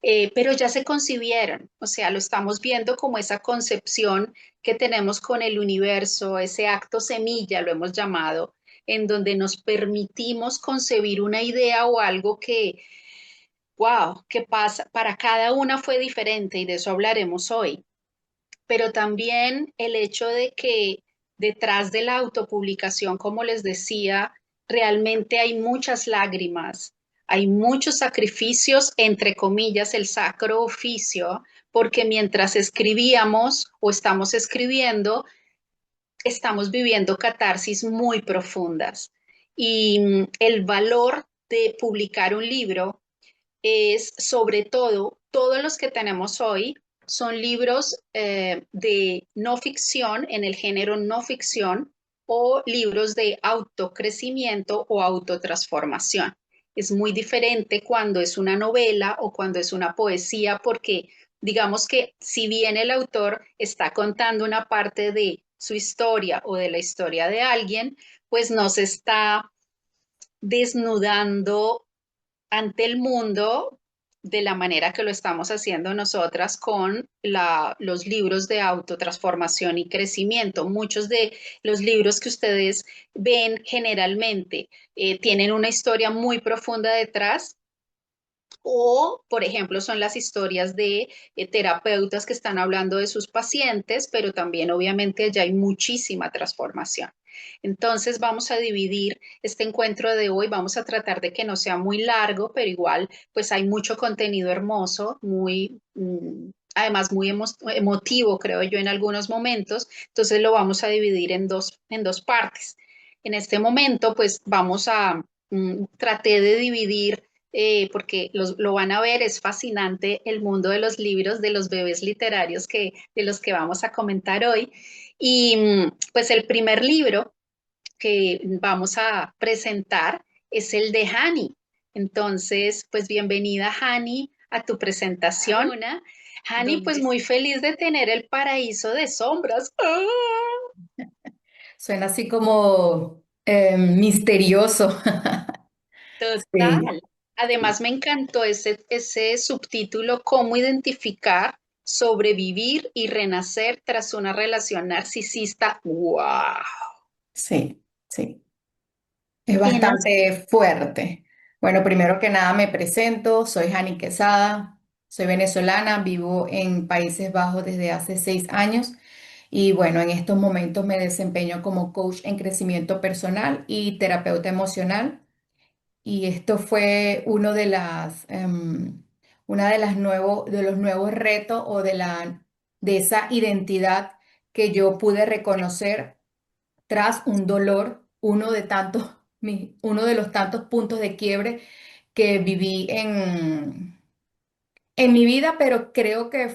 pero ya se concibieron, o sea, lo estamos viendo como esa concepción que tenemos con el universo, ese acto semilla, lo hemos llamado, en donde nos permitimos concebir una idea o algo que, wow, que pasa, para cada una fue diferente y de eso hablaremos hoy, pero también el hecho de que detrás de la autopublicación, como les decía, realmente hay muchas lágrimas, hay muchos sacrificios, entre comillas, el sacro oficio, porque mientras escribíamos o estamos escribiendo, estamos viviendo catarsis muy profundas. Y el valor de publicar un libro es sobre todo, todos los que tenemos hoy son libros de no ficción, en el género no ficción, o libros de autocrecimiento o autotransformación. Es muy diferente cuando es una novela o cuando es una poesía, porque digamos que si bien el autor está contando una parte de su historia o de la historia de alguien, pues nos está desnudando ante el mundo de la manera que lo estamos haciendo nosotras con los libros de autotransformación y crecimiento. Muchos de los libros que ustedes ven generalmente tienen una historia muy profunda detrás. O, por ejemplo, son las historias de terapeutas que están hablando de sus pacientes, pero también obviamente allá hay muchísima transformación. Entonces vamos a dividir este encuentro de hoy, vamos a tratar de que no sea muy largo, pero igual pues hay mucho contenido hermoso, muy, además muy emotivo, creo yo, en algunos momentos. Entonces lo vamos a dividir en dos partes. En este momento pues vamos a, traté de dividir porque lo van a ver, es fascinante el mundo de los libros, de los bebés literarios de los que vamos a comentar hoy. Y pues el primer libro que vamos a presentar es el de Hani. Entonces, pues bienvenida Hani a tu presentación. Hola. Hani, pues Donde muy feliz de tener el paraíso de sombras. ¡Ah! suena así como misterioso. Sí, Total. Además, me encantó ese subtítulo, cómo identificar, sobrevivir y renacer tras una relación narcisista. ¡Wow! sí, sí. Es Tienes, bastante fuerte. Bueno, primero que nada me presento, soy Jani Quesada, soy venezolana, vivo en Países Bajos desde hace 6 años y bueno, en estos momentos me desempeño como coach en crecimiento personal y terapeuta emocional. Y esto fue una de de los nuevos retos o de esa identidad que yo pude reconocer tras un dolor, uno de los tantos puntos de quiebre que viví en mi vida, pero creo que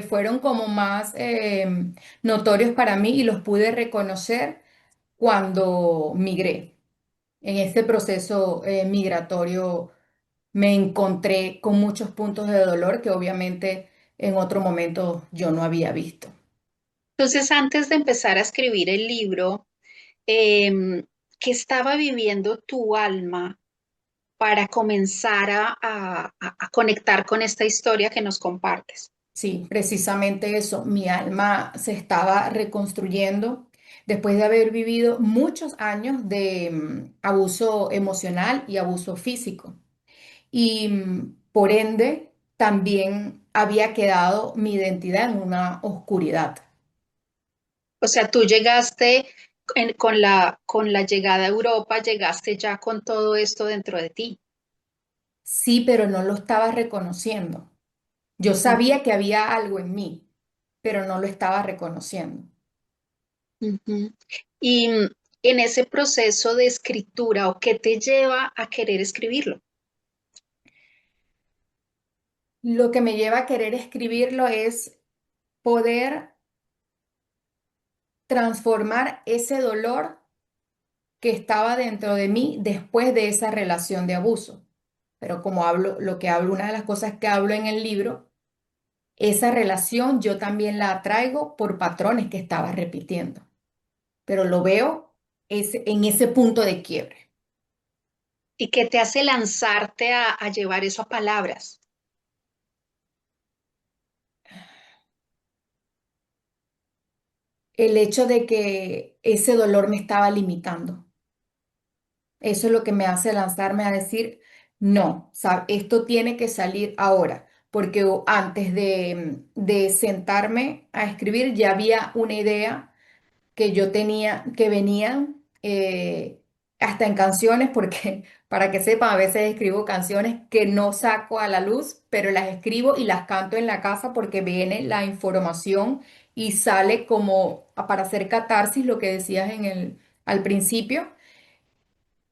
fueron como más notorios para mí y los pude reconocer cuando migré. En este proceso migratorio me encontré con muchos puntos de dolor que obviamente en otro momento yo no había visto. entonces, antes de empezar a escribir el libro, ¿qué estaba viviendo tu alma para comenzar a conectar con esta historia que nos compartes? Sí, precisamente eso. Mi alma se estaba reconstruyendo después de haber vivido muchos años de abuso emocional y abuso físico. Y por ende, también había quedado mi identidad en una oscuridad. O sea, tú llegaste con la llegada a Europa, llegaste ya con todo esto dentro de ti. Sí, pero no lo estaba reconociendo. Yo Ujú, sabía que había algo en mí, pero no lo estaba reconociendo. ujú. Y en ese proceso de escritura, ¿o qué te lleva a querer escribirlo? Lo que me lleva a querer escribirlo es poder transformar ese dolor que estaba dentro de mí después de esa relación de abuso. Pero como hablo, lo que hablo, una de las cosas que hablo en el libro, esa relación yo también la atraigo por patrones que estaba repitiendo, pero lo veo en ese punto de quiebre. ¿Y qué te hace lanzarte a llevar eso a palabras? el hecho de que ese dolor me estaba limitando. Eso es lo que me hace lanzarme a decir, no, esto tiene que salir ahora, porque antes de sentarme a escribir ya había una idea que yo tenía, que venían hasta en canciones, porque para que sepan, a veces escribo canciones que no saco a la luz, pero las escribo y las canto en la casa porque viene la información y sale como para hacer catarsis, lo que decías al principio.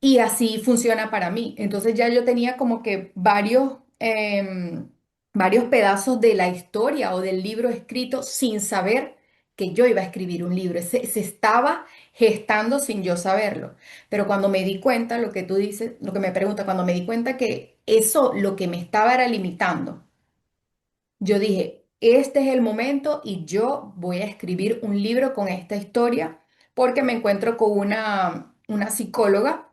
Y así funciona para mí. Entonces ya yo tenía como que varios pedazos de la historia o del libro escrito sin saber que yo iba a escribir un libro. Se estaba gestando sin yo saberlo. Pero cuando me di cuenta, lo que tú dices, lo que me pregunta, cuando me di cuenta que eso lo que me estaba era limitando, yo dije, este es el momento y yo voy a escribir un libro con esta historia porque me encuentro con una psicóloga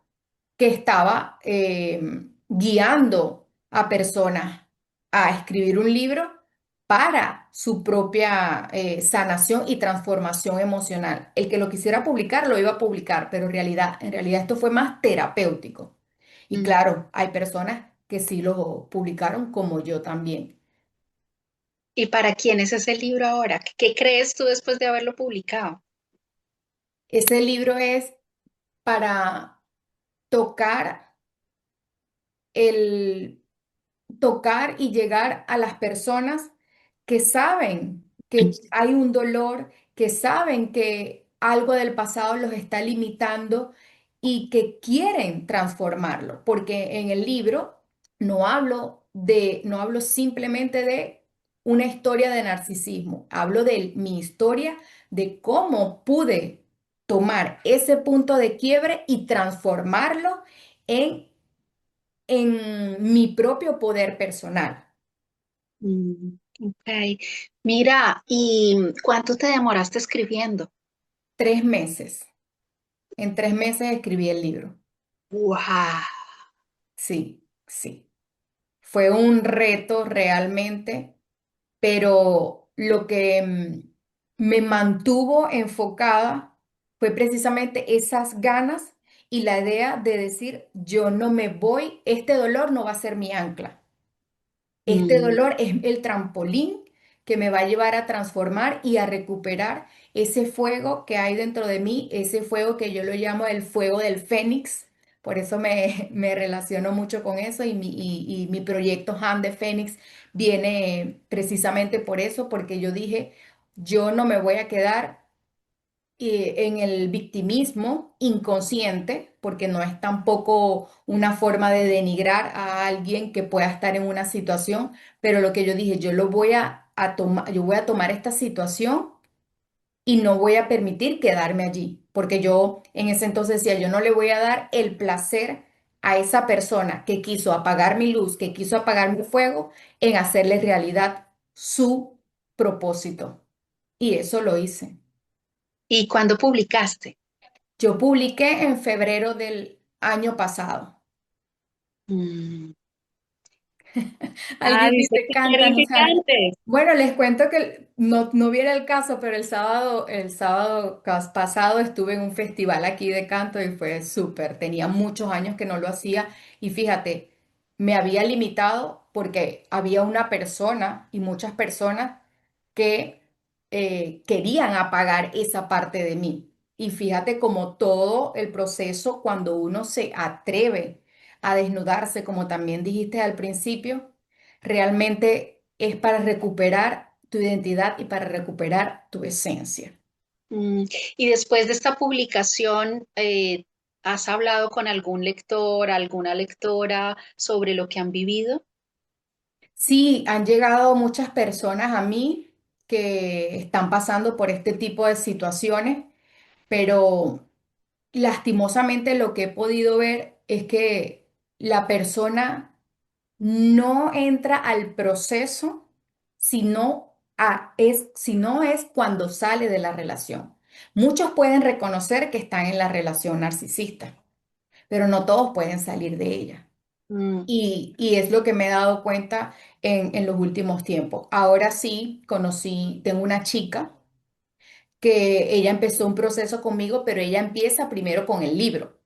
que estaba guiando a personas a escribir un libro para su propia sanación y transformación emocional. El que lo quisiera publicar lo iba a publicar, pero en realidad esto fue más terapéutico. Y Mm. claro, hay personas que sí lo publicaron como yo también. ¿Y para quién es ese libro ahora? ¿Qué crees tú después de haberlo publicado? Ese libro es para tocar el tocar y llegar a las personas que saben que hay un dolor, que saben que algo del pasado los está limitando y que quieren transformarlo, porque en el libro no hablo simplemente de una historia de narcisismo, hablo de mi historia de cómo pude tomar ese punto de quiebre y transformarlo en mi propio poder personal. Ok. Mira, ¿y cuánto te demoraste escribiendo? 3 meses. En 3 meses escribí el libro. ¡Wow! Sí, sí. Fue un reto realmente, pero lo que me mantuvo enfocada fue precisamente esas ganas y la idea de decir, yo no me voy, este dolor no va a ser mi ancla. Este Mm, dolor es el trampolín que me va a llevar a transformar y a recuperar ese fuego que hay dentro de mí, ese fuego que yo lo llamo el fuego del fénix. Por eso me relaciono mucho con eso y mi proyecto Han de Fénix viene precisamente por eso, porque yo dije, yo no me voy a quedar en el victimismo inconsciente, porque no es tampoco una forma de denigrar a alguien que pueda estar en una situación, pero lo que yo dije, yo lo voy a tomar, yo voy a tomar esta situación y no voy a permitir quedarme allí, porque yo en ese entonces decía, yo no le voy a dar el placer a esa persona que quiso apagar mi luz, que quiso apagar mi fuego, en hacerle realidad su propósito. Y eso lo hice. ¿Y cuándo publicaste? Yo publiqué en febrero del año pasado. Mm. Ah, Alguien dice dice, que quieren cantan, o sea, picantes. bueno, les cuento que no viene el caso, pero el sábado pasado estuve en un festival aquí de canto y fue súper. Tenía muchos años que no lo hacía y fíjate, me había limitado porque había una persona y muchas personas que querían apagar esa parte de mí. Y fíjate como todo el proceso, cuando uno se atreve a desnudarse, como también dijiste al principio, realmente es para recuperar tu identidad y para recuperar tu esencia. Mm. Y después de esta publicación, ¿has hablado con algún lector, alguna lectora sobre lo que han vivido? Sí, han llegado muchas personas a mí que están pasando por este tipo de situaciones, pero lastimosamente lo que he podido ver es que la persona no entra al proceso si no es cuando sale de la relación. Muchos pueden reconocer que están en la relación narcisista, pero no todos pueden salir de ella. Mm. Y es lo que me he dado cuenta en los últimos tiempos. Ahora sí, tengo una chica que ella empezó un proceso conmigo, pero ella empieza primero con el libro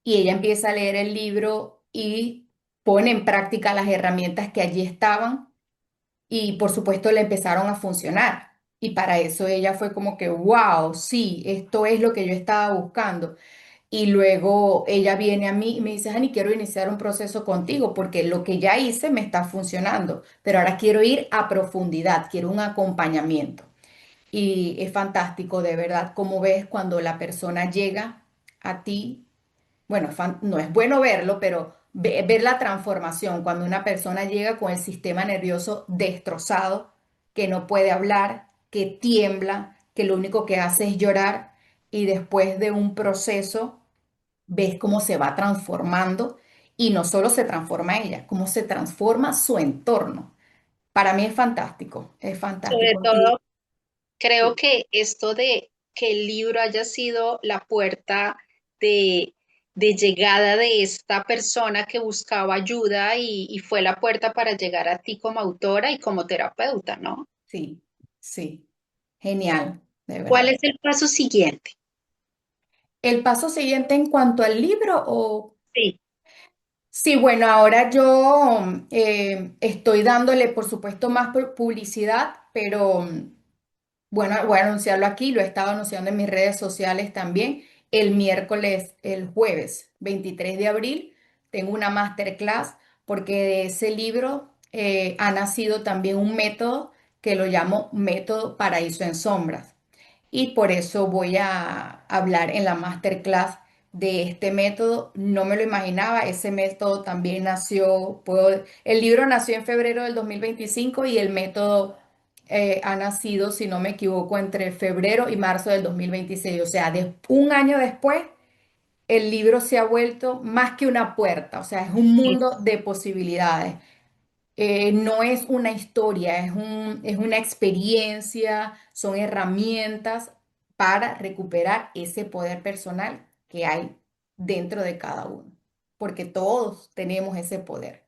y ella empieza a leer el libro y pone en práctica las herramientas que allí estaban y por supuesto le empezaron a funcionar. Y para eso ella fue como que, wow, sí, esto es lo que yo estaba buscando. Y luego ella viene a mí y me dice, Ani, quiero iniciar un proceso contigo porque lo que ya hice me está funcionando, pero ahora quiero ir a profundidad, quiero un acompañamiento. Y es fantástico, de verdad, como ves cuando la persona llega a ti. Bueno, no es bueno verlo, pero ver la transformación cuando una persona llega con el sistema nervioso destrozado, que no puede hablar, que tiembla, que lo único que hace es llorar y después de un proceso ves cómo se va transformando y no solo se transforma ella, cómo se transforma su entorno. Para mí es fantástico, es Sobre fantástico. todo, creo Sí, que esto de que el libro haya sido la puerta de, de llegada de esta persona que buscaba ayuda y fue la puerta para llegar a ti como autora y como terapeuta, ¿no? sí, sí, genial, de ¿Cuál verdad. es el paso siguiente? El paso siguiente en cuanto al libro o... Sí, Sí, bueno, ahora yo estoy dándole, por supuesto, más publicidad, pero bueno, voy a anunciarlo aquí, lo he estado anunciando en mis redes sociales también. El miércoles, el jueves 23 de abril, tengo una masterclass porque de ese libro ha nacido también un método que lo llamo Método Paraíso en Sombras y por eso voy a hablar en la masterclass de este método. No me lo imaginaba, ese método también nació, el libro nació en febrero del 2025 y el método ha nacido, si no me equivoco, entre febrero y marzo del 2026. O sea, un año después, el libro se ha vuelto más que una puerta, o sea, es un sí. mundo de posibilidades. No es una historia, es una experiencia, son herramientas para recuperar ese poder personal que hay dentro de cada uno, porque todos tenemos ese poder.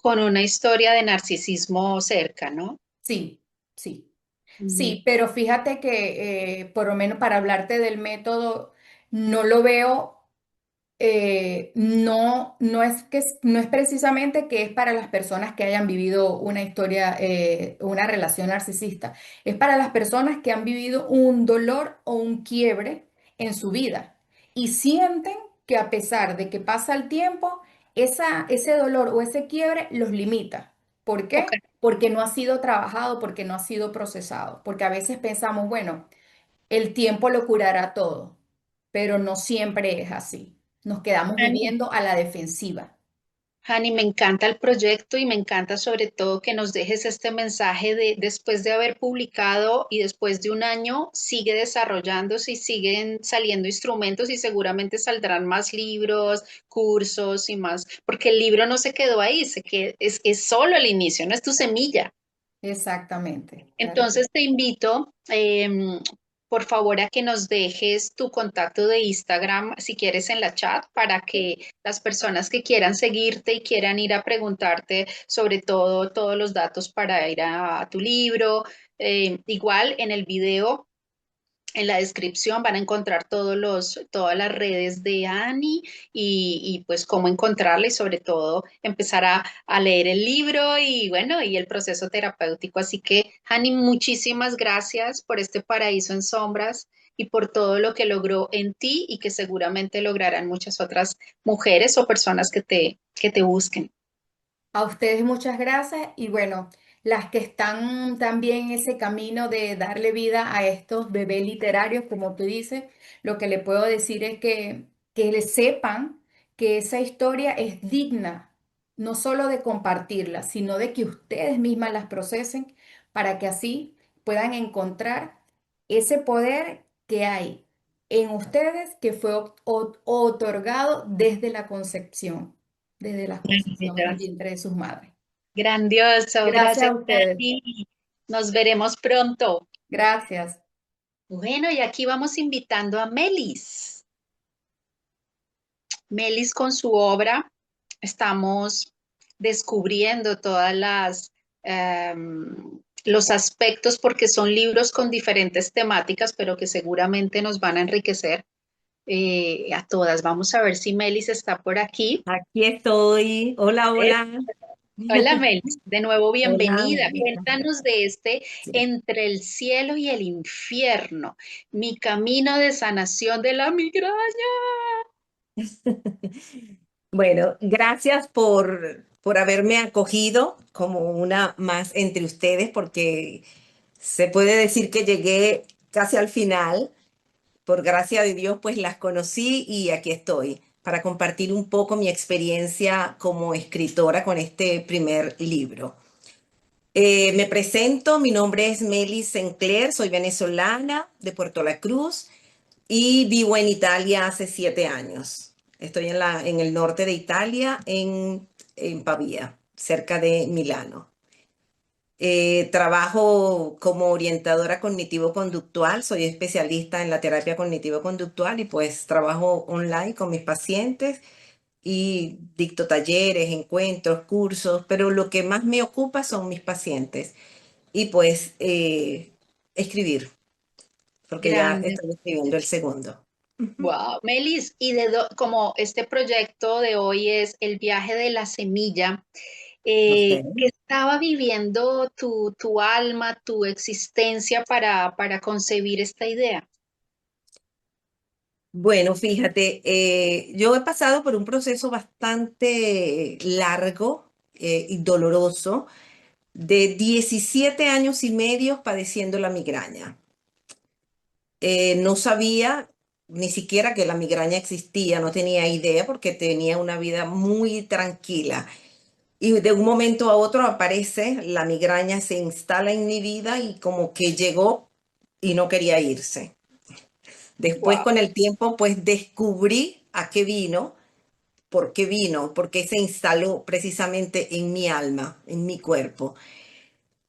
Con una historia de narcisismo cerca, ¿no? Sí, sí, Ujú. sí, pero fíjate que por lo menos para hablarte del método, no lo veo. No, no es precisamente que es para las personas que hayan vivido una historia, una relación narcisista. Es para las personas que han vivido un dolor o un quiebre en su vida y sienten que a pesar de que pasa el tiempo, ese dolor o ese quiebre los limita. ¿Por Ok. qué? Porque no ha sido trabajado, porque no ha sido procesado. Porque a veces pensamos, bueno, el tiempo lo curará todo, pero no siempre es así. Nos quedamos Ani, viviendo a la defensiva. Hani, me encanta el proyecto y me encanta sobre todo que nos dejes este mensaje de después de haber publicado y después de un año sigue desarrollándose y siguen saliendo instrumentos y seguramente saldrán más libros, cursos y más, porque el libro no se quedó ahí, es solo el inicio, no es tu semilla. Exactamente. Entonces te invito, por favor, a que nos dejes tu contacto de Instagram, si quieres, en la chat, para que las personas que quieran seguirte y quieran ir a preguntarte sobre todo todos los datos para ir a tu libro. Igual en el video en la descripción van a encontrar todas las redes de Annie y pues cómo encontrarla y sobre todo empezar a leer el libro y bueno, y el proceso terapéutico. Así que, Annie, muchísimas gracias por este paraíso en sombras y por todo lo que logró en ti y que seguramente lograrán muchas otras mujeres o personas que te busquen. A ustedes muchas gracias y bueno, las que están también en ese camino de darle vida a estos bebés literarios, como tú dices, lo que le puedo decir es que le sepan que esa historia es digna, no solo de compartirla, sino de que ustedes mismas las procesen para que así puedan encontrar ese poder que hay en ustedes que fue otorgado desde la concepción, desde la concepción en el Grandioso. vientre de sus madres. Grandioso. Gracias Gracias, a ustedes. Annie. Nos veremos pronto. Gracias. Bueno, y aquí vamos invitando a Melis. Melis con su obra, estamos descubriendo todas las los aspectos, porque son libros con diferentes temáticas, pero que seguramente nos van a enriquecer a todas. Vamos a ver si Melis está por aquí. Aquí estoy. Hola, Eh, hola. Hola Melis, de nuevo Hola, bienvenida. Mónica. Cuéntanos de este Sí. Entre el cielo y el infierno, mi camino de sanación de la migraña. Bueno, gracias por haberme acogido como una más entre ustedes, porque se puede decir que llegué casi al final. Por gracia de Dios, pues las conocí y aquí estoy para compartir un poco mi experiencia como escritora con este primer libro. Me presento, mi nombre es Melis Sinclair, soy venezolana de Puerto La Cruz y vivo en Italia hace 7 años. Estoy en el norte de Italia, en Pavía, cerca de Milano. Trabajo como orientadora cognitivo-conductual, soy especialista en la terapia cognitivo-conductual y pues trabajo online con mis pacientes y dicto talleres, encuentros, cursos, pero lo que más me ocupa son mis pacientes y pues escribir, porque ya Grande. estoy escribiendo el segundo. Ujú. Wow. Melis, y como este proyecto de hoy es el viaje de la semilla, Ok. ¿qué estaba viviendo tu alma, tu existencia para concebir esta idea? Bueno, fíjate, yo he pasado por un proceso bastante largo y doloroso de 17 años y medio padeciendo la migraña. No sabía ni siquiera que la migraña existía, no tenía idea porque tenía una vida muy tranquila. Y de un momento a otro aparece, la migraña se instala en mi vida y como que llegó y no quería irse. Después Wow. con el tiempo pues descubrí a qué vino, por qué vino, porque se instaló precisamente en mi alma, en mi cuerpo.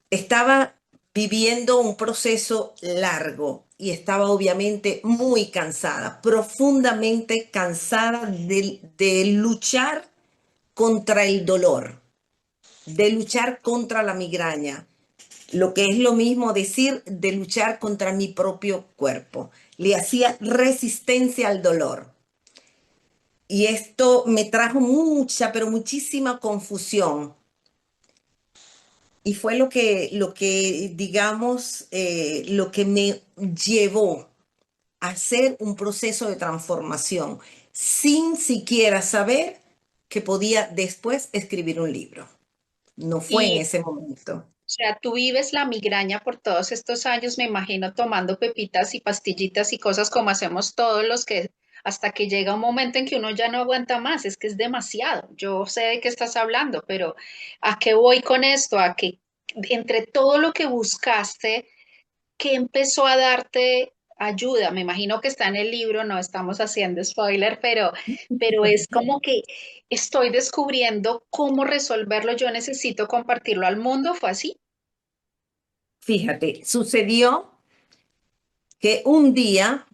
Estaba viviendo un proceso largo y estaba obviamente muy cansada, profundamente cansada de luchar contra el dolor, de luchar contra la migraña, lo que es lo mismo decir de luchar contra mi propio cuerpo. Le hacía resistencia al dolor. Y esto me trajo mucha, pero muchísima confusión. Y fue digamos, lo que me llevó a hacer un proceso de transformación sin siquiera saber que podía después escribir un libro. No fue en Y, ese momento. o sea, tú vives la migraña por todos estos años, me imagino, tomando pepitas y pastillitas y cosas como hacemos todos los que, hasta que llega un momento en que uno ya no aguanta más, es que es demasiado. Yo sé de qué estás hablando, pero ¿a qué voy con esto? A que entre todo lo que buscaste, ¿qué empezó a darte ayuda? Me imagino que está en el libro, no estamos haciendo spoiler, pero es como que estoy descubriendo cómo resolverlo, yo necesito compartirlo al mundo, ¿fue así? Fíjate, sucedió que un día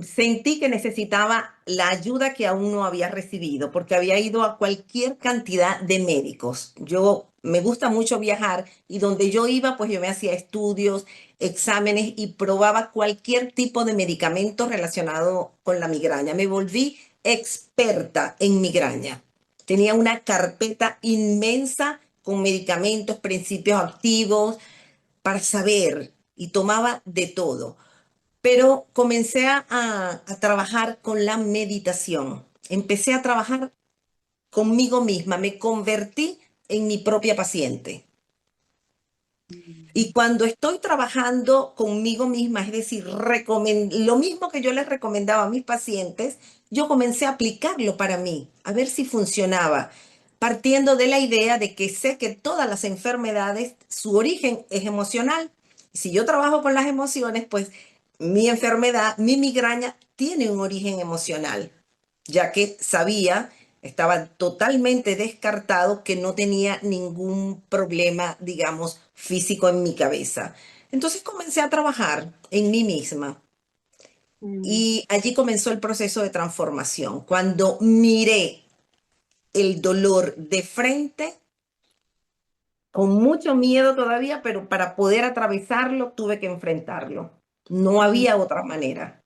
sentí que necesitaba la ayuda que aún no había recibido, porque había ido a cualquier cantidad de médicos. Yo me gusta mucho viajar y donde yo iba, pues yo me hacía estudios, exámenes y probaba cualquier tipo de medicamento relacionado con la migraña. Me volví experta en migraña. Tenía una carpeta inmensa con medicamentos, principios activos para saber y tomaba de todo, pero comencé a trabajar con la meditación. Empecé a trabajar conmigo misma, me convertí en mi propia paciente. Y cuando estoy trabajando conmigo misma, es decir, lo mismo que yo les recomendaba a mis pacientes, yo comencé a aplicarlo para mí, a ver si funcionaba, partiendo de la idea de que sé que todas las enfermedades, su origen es emocional. Si yo trabajo con las emociones, pues mi enfermedad, mi migraña, tiene un origen emocional, ya que sabía, estaba totalmente descartado que no tenía ningún problema, digamos, físico en mi cabeza. Entonces comencé a trabajar en mí misma Mm. y allí comenzó el proceso de transformación. Cuando miré el dolor de frente, con mucho miedo todavía, pero para poder atravesarlo tuve que enfrentarlo. No Mm. había otra manera.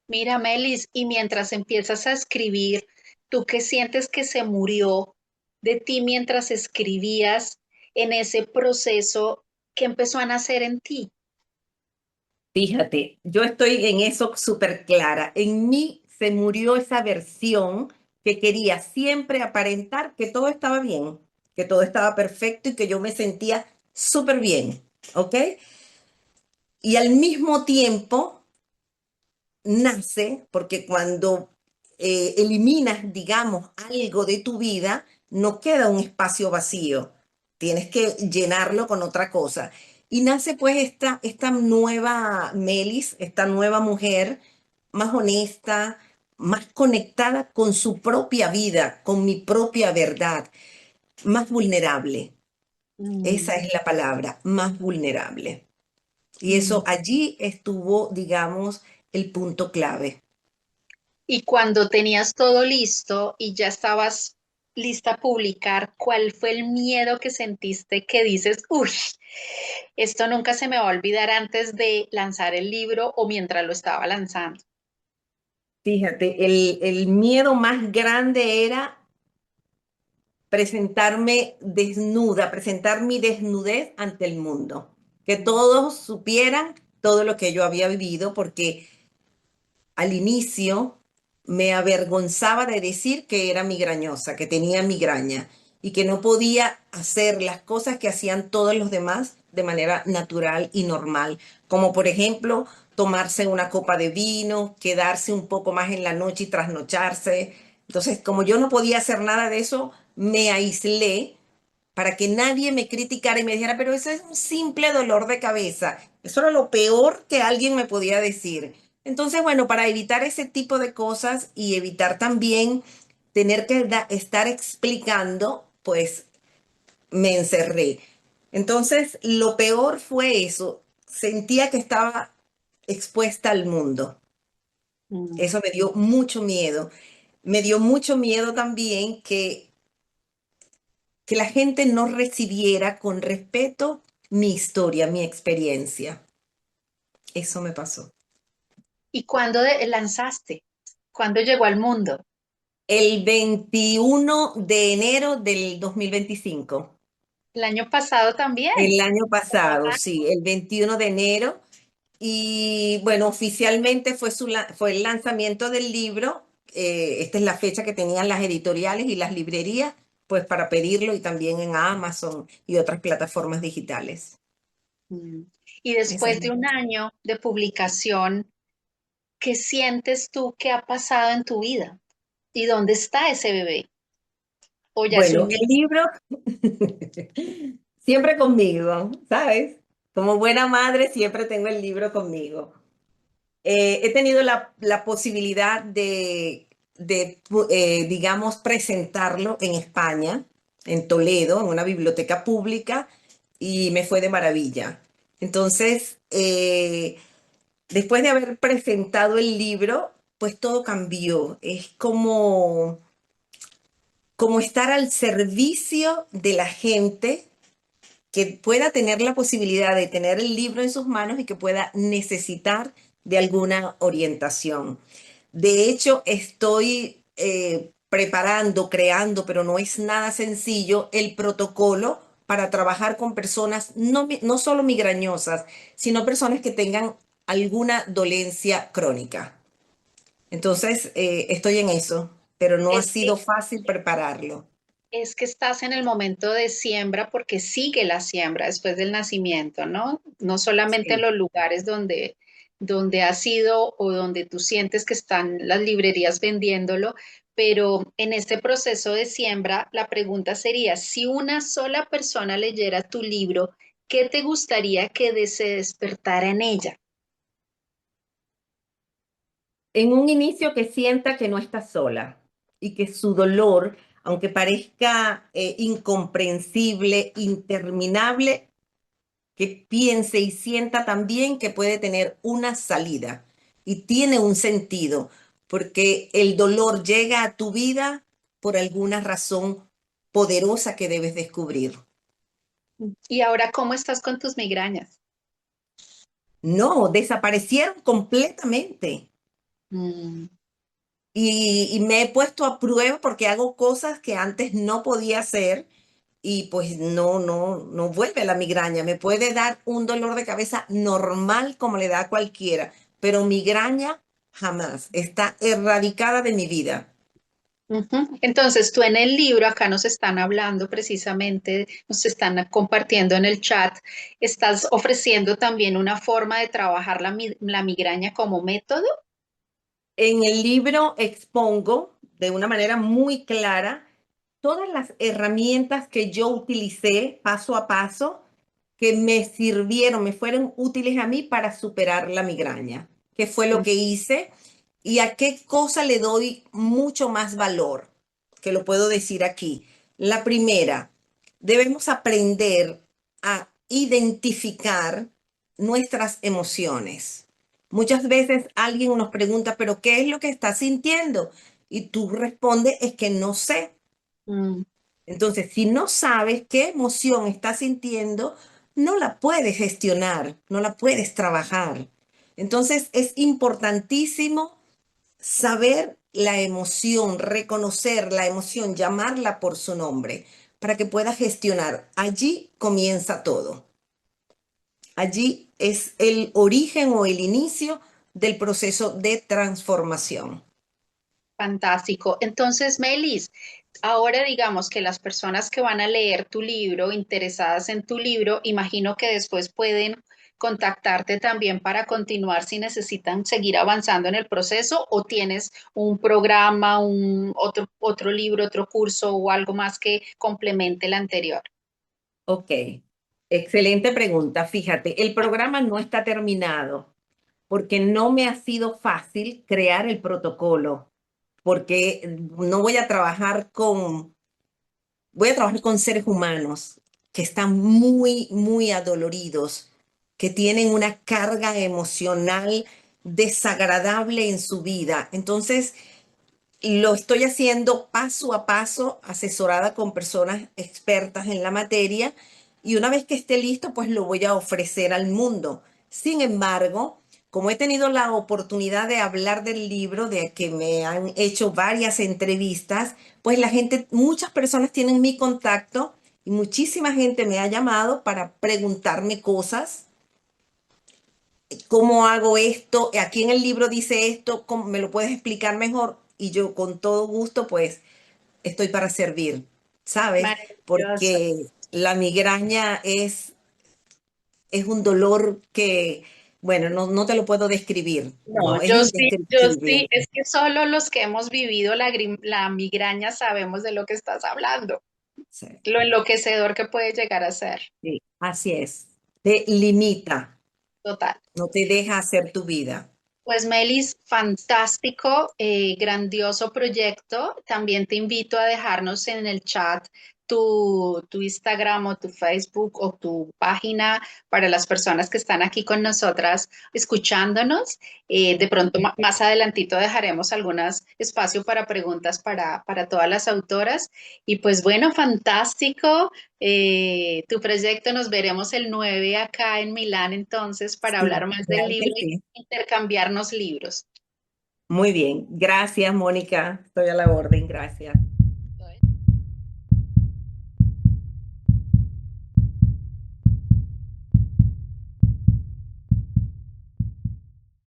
Mira, Melis, y mientras empiezas a escribir, ¿tú qué sientes que se murió de ti mientras escribías en ese proceso que empezó a nacer en ti? Fíjate, yo estoy en eso súper clara. En mí se murió esa versión que quería siempre aparentar que todo estaba bien, que todo estaba perfecto y que yo me sentía súper bien, ¿ok? Y al mismo tiempo nace, porque cuando eliminas, digamos, algo de tu vida, no queda un espacio vacío. Tienes que llenarlo con otra cosa. Y nace pues esta nueva Melis, esta nueva mujer, más honesta, más conectada con su propia vida, con mi propia verdad, más vulnerable. Mm, Esa es la palabra, más vulnerable. Y mm. eso allí estuvo, digamos, el punto clave. Y cuando tenías todo listo y ya estabas lista a publicar, ¿cuál fue el miedo que sentiste que dices, uy, esto nunca se me va a olvidar antes de lanzar el libro o mientras lo estaba lanzando? Fíjate, el miedo más grande era presentarme desnuda, presentar mi desnudez ante el mundo, que todos supieran todo lo que yo había vivido, porque al inicio me avergonzaba de decir que era migrañosa, que tenía migraña y que no podía hacer las cosas que hacían todos los demás de manera natural y normal, como por ejemplo tomarse una copa de vino, quedarse un poco más en la noche y trasnocharse. Entonces, como yo no podía hacer nada de eso, me aislé para que nadie me criticara y me dijera, pero eso es un simple dolor de cabeza. Eso era lo peor que alguien me podía decir. Entonces, bueno, para evitar ese tipo de cosas y evitar también tener que estar explicando, pues me encerré. Entonces, lo peor fue eso. Sentía que estaba expuesta al mundo. Mm. Eso me dio mucho miedo. Me dio mucho miedo también que la gente no recibiera con respeto mi historia, mi experiencia. Eso me pasó. ¿Y cuándo lanzaste? ¿Cuándo llegó al mundo? El 21 de enero del 2025. El año pasado también. El año pasado, Ah, sí, el 21 de enero. Y bueno, oficialmente fue el lanzamiento del libro. Esta es la fecha que tenían las editoriales y las librerías, pues para pedirlo y también en Amazon y otras plataformas digitales. mm. Y Esa es después la de un fecha. año de publicación, ¿qué sientes tú que ha pasado en tu vida? ¿Y dónde está ese bebé? ¿O ya es Bueno, un el niño? libro siempre conmigo, ¿sabes? Como buena madre siempre tengo el libro conmigo. He tenido la posibilidad digamos, presentarlo en España, en Toledo, en una biblioteca pública, y me fue de maravilla. Entonces, después de haber presentado el libro, pues todo cambió. Es como estar al servicio de la gente que pueda tener la posibilidad de tener el libro en sus manos y que pueda necesitar de alguna orientación. De hecho, estoy preparando, creando, pero no es nada sencillo, el protocolo para trabajar con personas no solo migrañosas, sino personas que tengan alguna dolencia crónica. Entonces, estoy en eso, pero no ha Es sido que, fácil prepararlo. es que estás en el momento de siembra porque sigue la siembra después del nacimiento, ¿no? No solamente en Sí. los lugares donde has ido o donde tú sientes que están las librerías vendiéndolo, pero en este proceso de siembra, la pregunta sería, si una sola persona leyera tu libro, ¿qué te gustaría que se despertara en ella? En un inicio que sienta que no está sola y que su dolor, aunque parezca incomprensible, interminable, que piense y sienta también que puede tener una salida y tiene un sentido, porque el dolor llega a tu vida por alguna razón poderosa que debes descubrir. ¿Y ahora cómo estás con tus migrañas? No, desaparecieron completamente. Mm, Y me he puesto a prueba porque hago cosas que antes no podía hacer y pues no vuelve la migraña. Me puede dar un dolor de cabeza normal como le da a cualquiera, pero migraña jamás. Está erradicada de mi vida. ujú. Entonces, tú en el libro, acá nos están hablando precisamente, nos están compartiendo en el chat, estás ofreciendo también una forma de trabajar la migraña como método. En el libro expongo de una manera muy clara todas las herramientas que yo utilicé paso a paso que me sirvieron, me fueron útiles a mí para superar la migraña. ¿Qué fue lo que hice? ¿Y a qué cosa le doy mucho más valor? Que lo puedo decir aquí. La primera, debemos aprender a identificar nuestras emociones. Muchas veces alguien nos pregunta, pero ¿qué es lo que estás sintiendo? Y tú respondes, es que no sé. Mm, Entonces, si no sabes qué emoción estás sintiendo, no la puedes gestionar, no la puedes trabajar. Entonces, es importantísimo saber la emoción, reconocer la emoción, llamarla por su nombre, para que puedas gestionar. Allí comienza todo. Allí es el origen o el inicio del proceso de transformación. fantástico. Entonces, Melis, ahora digamos que las personas que van a leer tu libro, interesadas en tu libro, imagino que después pueden contactarte también para continuar si necesitan seguir avanzando en el proceso o tienes un programa, otro libro, otro curso o algo más que complemente el anterior. Ok, excelente pregunta. Fíjate, el programa no está terminado porque no me ha sido fácil crear el protocolo, porque no voy a trabajar con seres humanos que están muy adoloridos, que tienen una carga emocional desagradable en su vida. Entonces, lo estoy haciendo paso a paso, asesorada con personas expertas en la materia, y una vez que esté listo, pues lo voy a ofrecer al mundo. Sin embargo, como he tenido la oportunidad de hablar del libro, de que me han hecho varias entrevistas, pues la gente, muchas personas tienen mi contacto y muchísima gente me ha llamado para preguntarme cosas. ¿Cómo hago esto? Aquí en el libro dice esto, ¿cómo me lo puedes explicar mejor? Y yo con todo gusto, pues estoy para servir, ¿sabes? Maravilloso. Porque la migraña es un dolor que, bueno, no te lo puedo describir, No, no, es yo sí, indescriptible. es que solo los que hemos vivido la migraña sabemos de lo que estás hablando, Sí, lo enloquecedor que puede llegar a ser. sí, así es. Te limita, Total. no te deja hacer tu vida. Pues Melis, fantástico, grandioso proyecto. También te invito a dejarnos en el chat tu Instagram o tu Facebook o tu página para las personas que están aquí con nosotras escuchándonos. De pronto más adelantito dejaremos algunos espacio para preguntas para todas las autoras. Y pues bueno, fantástico. Tu proyecto, nos veremos el 9 acá en Milán entonces para Sí, hablar más del claro que libro y sí. intercambiarnos libros. Muy bien, gracias, Mónica. Estoy a la orden, gracias.